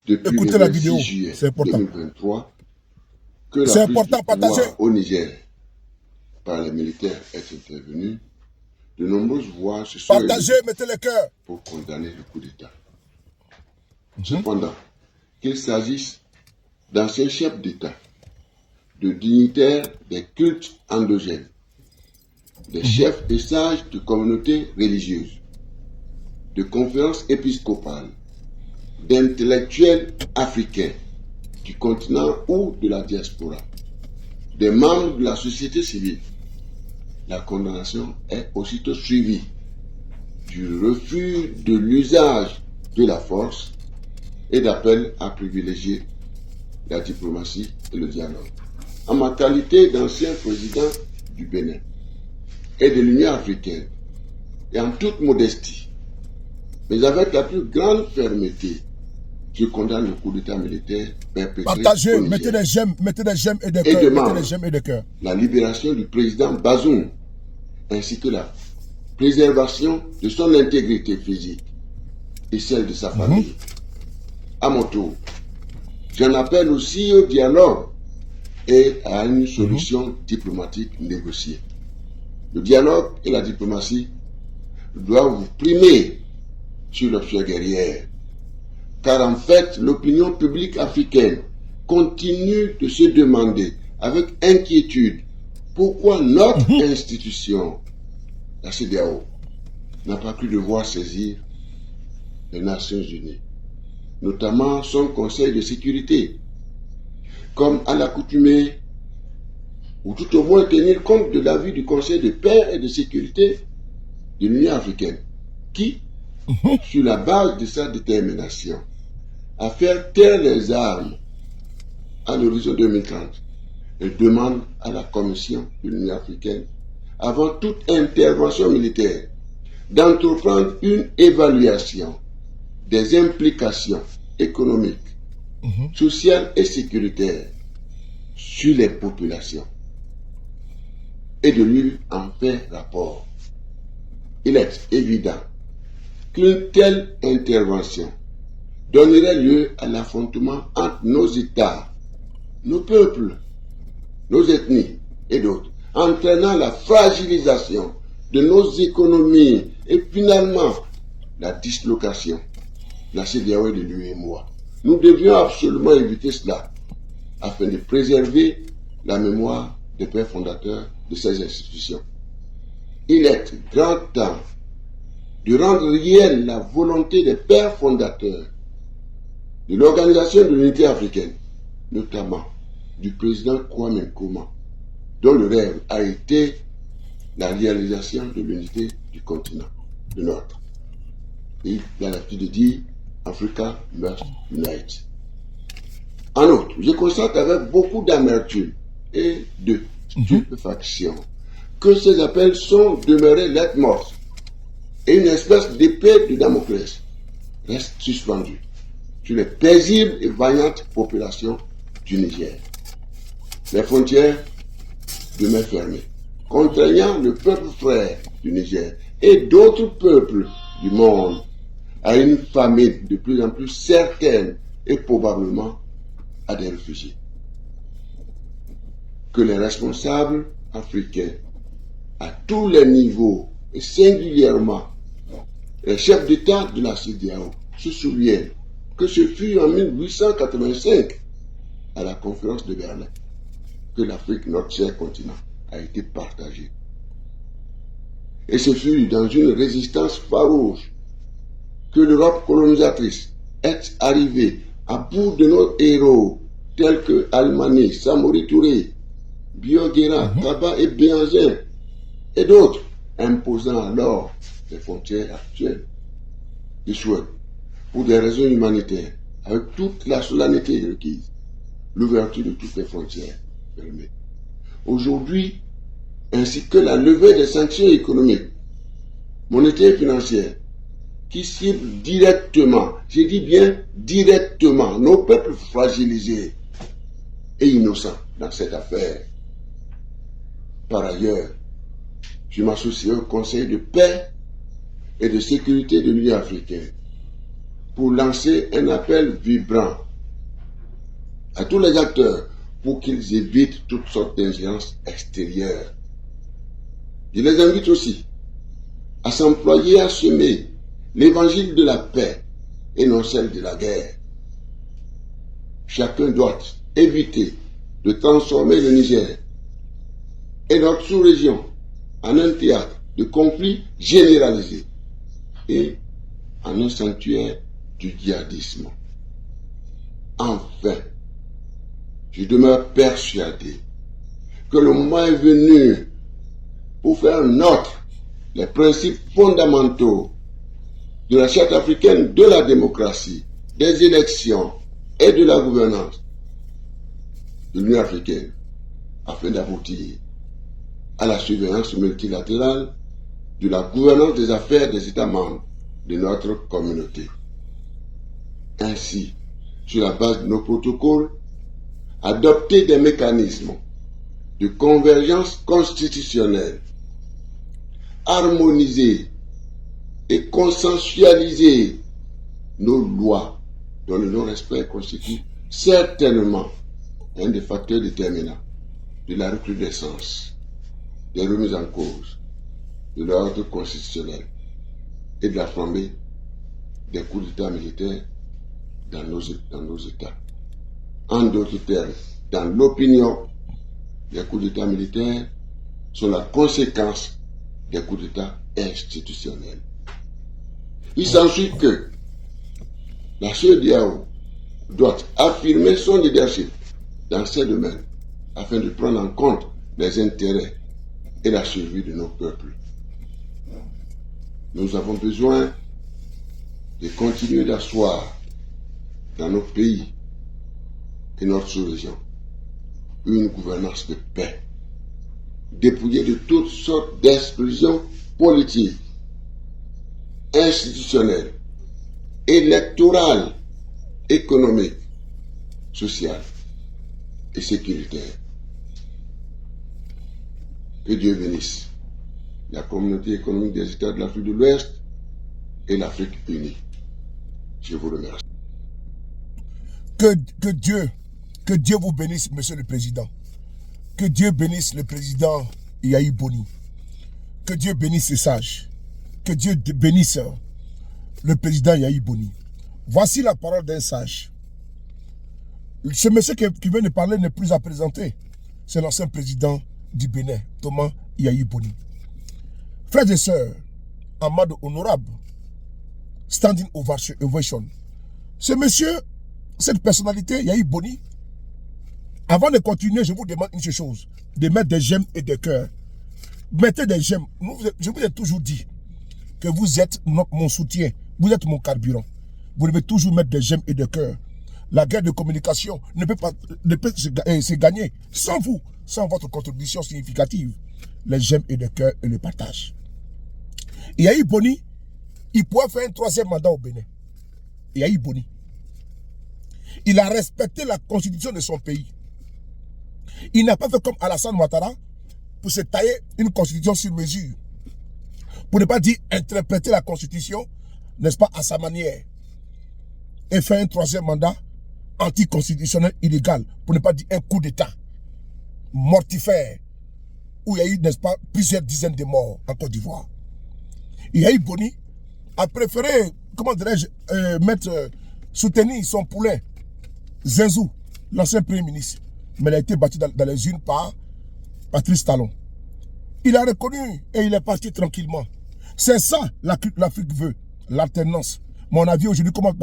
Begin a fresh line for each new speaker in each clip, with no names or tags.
depuis
Écoutez
le
la
26
vidéo,
juillet
c'est important.
2023 que la
C'est
prise
important,
du pouvoir
partagez.
au Niger par les militaires est intervenue. De nombreuses voix se sont
Partagez,
élevées
mettez les cœurs.
pour condamner le coup d'État. Cependant, qu'il s'agisse d'anciens chefs d'État, de dignitaires des cultes endogènes, des chefs et sages de communautés religieuses, de conférences épiscopales, d'intellectuels africains du continent ou de la diaspora, des membres de la société civile, la condamnation est aussitôt suivie du refus de l'usage de la force et d'appel à privilégier la diplomatie et le dialogue. En ma qualité d'ancien président du Bénin et de l'Union africaine, et en toute modestie, mais avec la plus grande fermeté, je condamne le coup d'État militaire perpétré
Partagez,
au Niger.
mettez des j'aime et des
Et
cœurs.
demande
Mettez des j'aime et des cœurs.
la libération du président Bazoum, ainsi que la préservation de son intégrité physique et celle de sa famille. À mon tour, j'en appelle aussi au dialogue et à une solution diplomatique négociée. Le dialogue et la diplomatie doivent vous primer sur l'option guerrière, car en fait, l'opinion publique africaine continue de se demander avec inquiétude pourquoi notre institution, la CEDEAO, n'a pas pu devoir saisir les Nations Unies, notamment son Conseil de sécurité, comme à l'accoutumée, ou tout au moins tenir compte de l'avis du Conseil de paix et de sécurité de l'Union africaine, qui, sur la base de sa détermination à faire taire les armes à l'horizon 2030, elle demande à la Commission de l'Union africaine, avant toute intervention militaire, d'entreprendre une évaluation des implications économiques, sociales et sécuritaires sur les populations et de lui en faire rapport. Il est évident qu'une telle intervention donnerait lieu à l'affrontement entre nos États, nos peuples, nos ethnies et d'autres, entraînant la fragilisation de nos économies et finalement la dislocation de la CEDEAO et de l'UEMOA. Nous devions absolument éviter cela afin de préserver la mémoire des pères fondateurs de ces institutions. Il est grand temps de rendre réelle la volonté des pères fondateurs de l'Organisation de l'Unité africaine, notamment du président Kwame Nkrumah, dont le rêve a été la réalisation de l'unité du continent, de notre. Et il a l'habitude de dire Africa must unite. En outre, je constate avec beaucoup d'amertume et de stupéfaction que ces appels sont demeurés lettres mortes et une espèce d'épée de Damoclès reste suspendue sur les paisibles et vaillantes populations du Niger. Les frontières demeurent fermées, contraignant le peuple frère du Niger et d'autres peuples du monde à une famine de plus en plus certaine et probablement à des réfugiés. Que les responsables africains, à tous les niveaux, et singulièrement les chefs d'État de la CEDEAO, se souviennent que ce fut en 1885, à la conférence de Berlin, que l'Afrique, notre cher continent, a été partagée. Et ce fut dans une résistance farouche que l'Europe colonisatrice est arrivée à bout de nos héros tels que Almani, Samori Touré, Bioguera, Kaba et Béhanzin et d'autres, imposant alors les frontières actuelles. Je souhaite, pour des raisons humanitaires, avec toute la solennité requise, l'ouverture de toutes les frontières fermées. Aujourd'hui, ainsi que la levée des sanctions économiques, monétaires et financières, qui ciblent directement, je dis bien directement, nos peuples fragilisés et innocents dans cette affaire. Par ailleurs, je m'associe au Conseil de paix et de sécurité de l'Union africaine pour lancer un appel vibrant à tous les acteurs pour qu'ils évitent toutes sortes d'ingérences extérieures. Je les invite aussi à s'employer à semer l'évangile de la paix et non celle de la guerre. Chacun doit éviter de transformer le Niger et notre sous-région en un théâtre de conflits généralisés et en un sanctuaire du djihadisme. Enfin, je demeure persuadé que le moment est venu pour faire nôtre les principes fondamentaux de la Charte africaine de la démocratie, des élections et de la gouvernance de l'Union africaine afin d'aboutir à la surveillance multilatérale de la gouvernance des affaires des États membres de notre communauté. Ainsi, sur la base de nos protocoles, adopter des mécanismes de convergence constitutionnelle, harmoniser et consensualiser nos lois dont le non-respect constitue certainement un des facteurs déterminants de la recrudescence des remises en cause de l'ordre constitutionnel et de la flambée des coups d'État militaires dans nos États. En d'autres termes, dans l'opinion, les coups d'État militaires sont la conséquence des coups d'État institutionnels. Il s'ensuit que la CEDEAO doit affirmer son leadership dans ces domaines afin de prendre en compte les intérêts et la survie de nos peuples. Nous avons besoin de continuer d'asseoir dans nos pays et notre sous-région une gouvernance de paix, dépouillée de toutes sortes d'exclusions politiques, institutionnelles, électorales, économiques, sociales et sécuritaires. Que Dieu bénisse la communauté économique des États de l'Afrique de l'Ouest et l'Afrique unie. Je vous remercie.
Que Dieu vous bénisse, Monsieur le Président. Que Dieu bénisse le président Yahi Boni. Que Dieu bénisse les sages. Que Dieu bénisse le président Yahi Boni. Voici la parole d'un sage. Ce monsieur qui vient de parler n'est plus à présenter. C'est l'ancien président du Bénin, Thomas Yahi Boni. Frères et sœurs, Amadou honorable, standing ovation. Ce monsieur, cette personnalité, Yahi Boni, avant de continuer, je vous demande une chose, de mettre des j'aime et des cœurs. Mettez des j'aime. Je vous ai toujours dit que vous êtes mon soutien, vous êtes mon carburant. Vous devez toujours mettre des j'aime et des cœurs. La guerre de communication ne peut se gagner sans vous, sans votre contribution significative. Les j'aime et des cœurs et le partage. Et Yahi Boni, il pourrait faire un troisième mandat au Bénin. Yahi Boni. Il a respecté la constitution de son pays. Il n'a pas fait comme Alassane Ouattara pour se tailler une constitution sur mesure. Pour ne pas dire interpréter la constitution, n'est-ce pas, à sa manière. Et faire un troisième mandat anticonstitutionnel illégal. Pour ne pas dire un coup d'État mortifère. Où il y a eu, n'est-ce pas, plusieurs dizaines de morts en Côte d'Ivoire. Yahi Boni a préféré, comment dirais-je, soutenir son poulain, Zenzou, l'ancien premier ministre. Mais il a été battu dans les urnes par Patrice Talon. Il a reconnu et il est parti tranquillement. C'est ça l'Afrique veut, l'alternance. Mon avis aujourd'hui, comment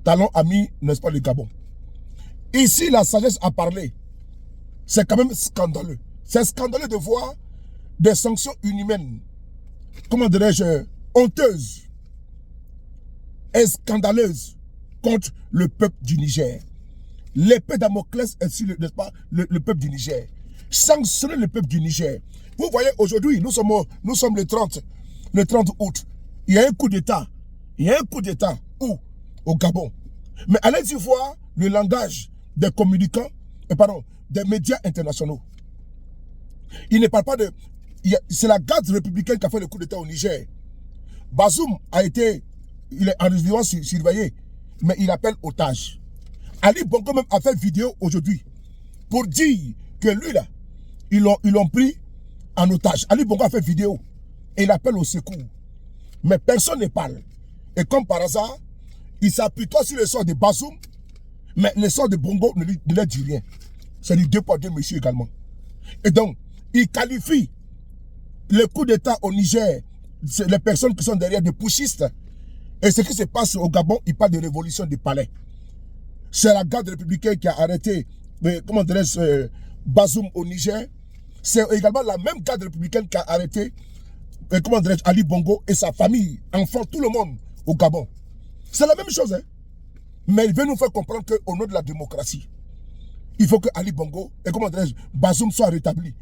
Talon a mis, n'est-ce pas, le Gabon. Ici, la sagesse a parlé. C'est quand même scandaleux. C'est scandaleux de voir des sanctions inhumaines, comment dirais-je, honteuses et scandaleuses contre le peuple du Niger. L'épée Damoclès est sur le peuple du Niger. Sanctionner le peuple du Niger. Vous voyez, aujourd'hui, nous sommes le 30 août. Il y a un coup d'État. Il y a un coup d'État. Où? Au Gabon. Mais allez-y voir le langage des communicants, des médias internationaux. Il ne parle pas de... C'est la garde républicaine qui a fait le coup d'État au Niger. Bazoum a été il est en résidence surveillé, mais il appelle otage. Ali Bongo même a fait vidéo aujourd'hui pour dire que lui là, ils l'ont pris en otage. Ali Bongo a fait vidéo et il appelle au secours. Mais personne ne parle. Et comme par hasard, il s'appuie toi sur le sort de Bazoum, mais le sort de Bongo ne lui dit rien. C'est du 2 pour 2 monsieur également. Et donc, il qualifie le coup d'État au Niger, les personnes qui sont derrière des putschistes. Et ce qui se passe au Gabon, il parle de révolution du palais. C'est la garde républicaine qui a arrêté, comment dirais-je, Bazoum au Niger. C'est également la même garde républicaine qui a arrêté, comment dirais-je, Ali Bongo et sa famille, enfants, tout le monde au Gabon. C'est la même chose, hein. Mais il veut nous faire comprendre qu'au nom de la démocratie, il faut que Ali Bongo et comment dirais-je, Bazoum soient rétablis.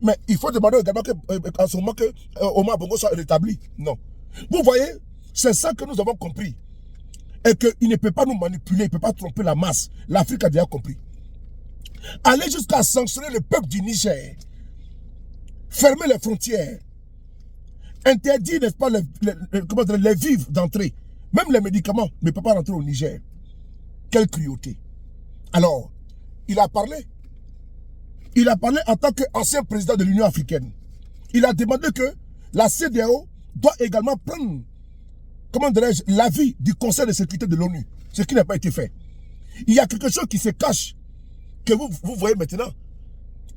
Mais il faut demander également qu'en ce moment que Omar Bongo soit rétabli. Non. Vous voyez, c'est ça que nous avons compris. Et qu'il ne peut pas nous manipuler, il ne peut pas tromper la masse. L'Afrique a déjà compris. Aller jusqu'à sanctionner le peuple du Niger, fermer les frontières, interdire, n'est-ce pas, les vivres d'entrée. Même les médicaments ne peuvent pas rentrer au Niger. Quelle cruauté. Alors, il a parlé. Il a parlé en tant qu'ancien président de l'Union africaine. Il a demandé que la CEDEAO doit également prendre, comment dirais-je, l'avis du Conseil de sécurité de l'ONU. Ce qui n'a pas été fait. Il y a quelque chose qui se cache, que vous voyez maintenant.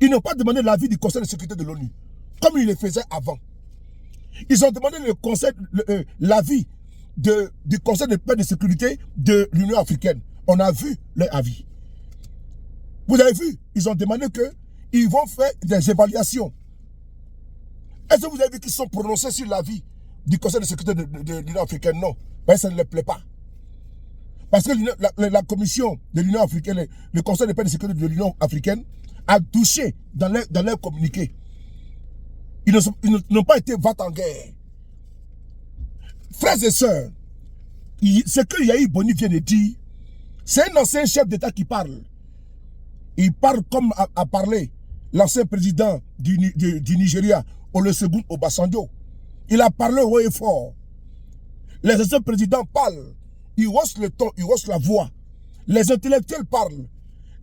Ils n'ont pas demandé l'avis du Conseil de sécurité de l'ONU, comme ils le faisaient avant. Ils ont demandé l'avis du Conseil de paix et de sécurité de l'Union africaine. On a vu leur avis. Vous avez vu, ils ont demandé qu'ils vont faire des évaluations. Est-ce que vous avez vu qu'ils sont prononcés sur l'avis du Conseil de sécurité de l'Union africaine? Non, ben, ça ne leur plaît pas. Parce que la commission de l'Union africaine, le Conseil de paix et de sécurité de l'Union africaine a touché dans leur communiqué. Ils n'ont pas été va en guerre. Frères et sœurs, ce que Yahi Boni vient de dire, c'est un ancien chef d'État qui parle. Il parle comme a parlé l'ancien président du Nigeria, Olusegun Obasanjo. Il a parlé haut et fort. Les anciens présidents parlent. Ils haussent le ton, ils haussent la voix. Les intellectuels parlent.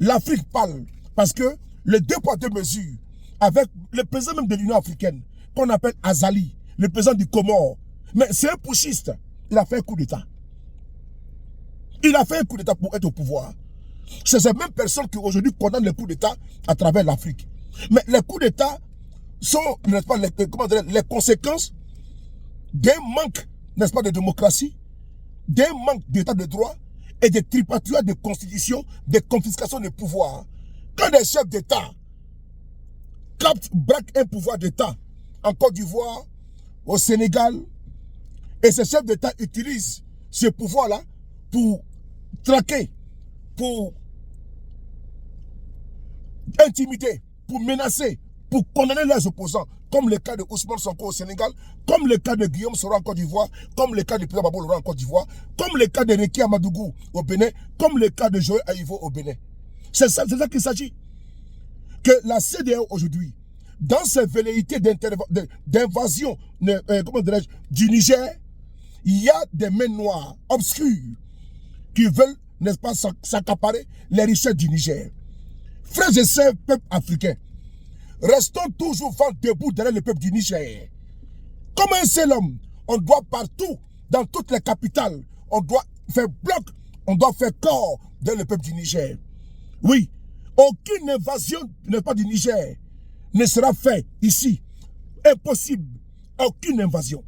L'Afrique parle. Parce que les 2 poids 2 mesures, avec le président même de l'Union africaine, qu'on appelle Azali, le président du Comore, mais c'est un putschiste. Il a fait un coup d'État. Il a fait un coup d'État pour être au pouvoir. C'est ces mêmes personnes qui aujourd'hui condamnent les coups d'État à travers l'Afrique. Mais les coups d'État sont, n'est-ce pas, les conséquences d'un manque, n'est-ce pas, de démocratie, d'un manque d'état de droit et des tripatouilles de constitution, des confiscations de pouvoir. Quand des chefs d'État braquent un pouvoir d'État en Côte d'Ivoire, au Sénégal, et ces chefs d'État utilisent ce pouvoir-là pour traquer, pour intimider, pour menacer, pour condamner les opposants, comme le cas de Ousmane Sonko au Sénégal, comme le cas de Guillaume Soro en Côte d'Ivoire, comme le cas de Pierre Babou Laurent en Côte d'Ivoire, comme le cas de Rekia Amadougou au Bénin, comme le cas de Joël Aïvo au Bénin. C'est ça qu'il s'agit. Que la CEDEAO aujourd'hui, dans ses velléités d'invasion du Niger, il y a des mains noires, obscures, qui veulent, n'est-ce pas, s'accaparer les richesses du Niger. Frères et sœurs, peuple africain, restons toujours vent debout derrière le peuple du Niger. Comme un seul homme, on doit partout, dans toutes les capitales, on doit faire bloc, on doit faire corps derrière le peuple du Niger. Oui, aucune invasion, n'est-ce pas, du Niger ne sera faite ici. Impossible. Aucune invasion.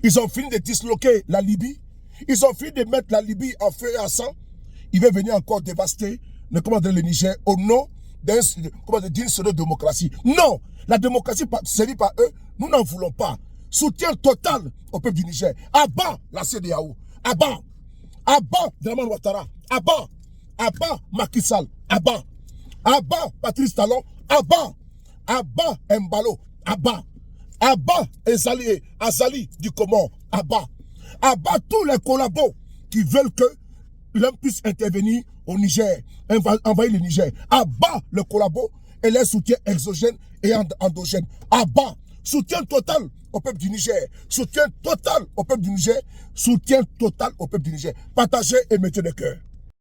Ils ont fini de disloquer la Libye. Ils ont fini de mettre la Libye en feu et à sang. Ils veulent venir encore dévaster le Niger au nom d'une seule démocratie. Non, la démocratie servie par eux, nous n'en voulons pas. Soutien total au peuple du Niger. À bas la CEDEAO. À bas. À bas Draman Ouattara. À bas. À bas Macky Sall. À bas. À bas Patrice Talon. À bas. À bas Mbalo. À bas. À bas Azali du Comore. À bas. À bas tous les collabos qui veulent que l'homme puisse intervenir au Niger, envahir le Niger. À bas le collabo et les soutiens exogènes et endogènes. À bas Soutien total au peuple du Niger. Soutien total au peuple du Niger. Soutien total au peuple du Niger. Partagez et mettez des cœurs.